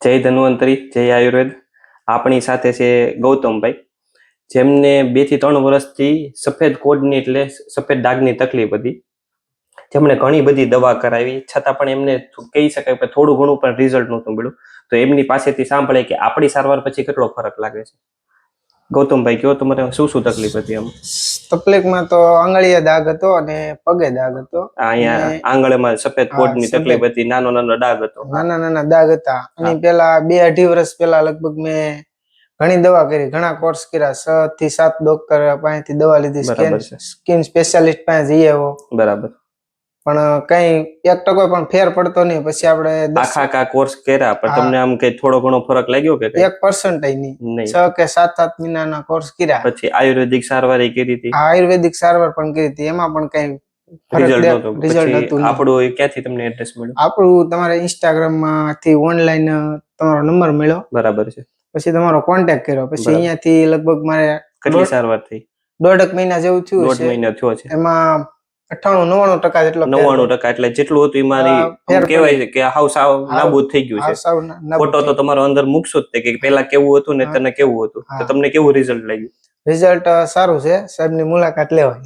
જય ધન્વંતરી, જય આયુર્વેદ. આપણી સાથે છે ગૌતમભાઈ, જેમને 2 થી 3 વર્ષથી સફેદ કોડની એટલે સફેદ ડાઘની તકલીફ હતી. જેમણે ઘણી બધી દવા કરાવી, છતાં પણ એમને કહી શકાય કે થોડું ઘણું પણ રિઝલ્ટ નહોતું મળ્યું. તો એમની પાસેથી સાંભળે કે આપણી સારવાર પછી કેટલો ફરક લાગે છે. ગૌતમભાઈ, કયો તમારે શું શું તકલીફ હતી? આમ તકલીફમાં તો આંગળીએ દાગ હતો અને પગે દાગ હતો. અહીંયા આંગળીમાં સફેદ કોડની તકલીફ હતી, નાનો નાનો દાગ હતો. નાના દાગ હતા. અને પેલા 2-2.5 વર્ષ પહેલા લગભગ મેં ઘણી દવા કરી, ઘણા કોર્સ કર્યા, 6 થી 7 ડોક્ટર પાસેથી દવા લીધી, સ્કિન સ્પેશિયાલિસ્ટ પાસે જઈ આવ્યો. બરાબર. પણ કઈ 1% પણ ફેર પડતો નહીં. પછી આપણે આખા કોર્સ કર્યા, પણ તમને આમ કઈ થોડો ઘણો ફરક લાગ્યો કે 1% નહીં? 6 કે 7 મહિનાના કોર્સ કર્યા. પછી આયુર્વેદિક સારવાર કરી હતી. આયુર્વેદિક સારવાર પણ કરી હતી, એમાં પણ કઈ રિઝલ્ટ હતું. આપણું ક્યાંથી તમને એડ્રેસ મળ્યું? આપણું તમારે ઇન્સ્ટાગ્રામ માંથી ઓનલાઈન તમારો નંબર મળ્યો. બરાબર છે. પછી તમારો કોન્ટેક્ટ કર્યો. પછી અહીંયાથી લગભગ મારે કેટલી સારવાર થઈ? 1.5 મહિના જેવું થયું છે. 1.5 મહિના થયો છે. એમાં 98-99% જેટલો 99% એટલે જેટલું હતું એમાં કહેવાય છે કે હાવ સાવ નાબૂદ થઈ ગયું છે. ફોટો તો તમારો અંદર મૂકશો જ કે પેલા કેવું હતું ને તને કેવું હતું, તો તમને કેવું રિઝલ્ટ લાગ્યું? રિઝલ્ટ સારું છે, સાહેબની મુલાકાત લેવાય.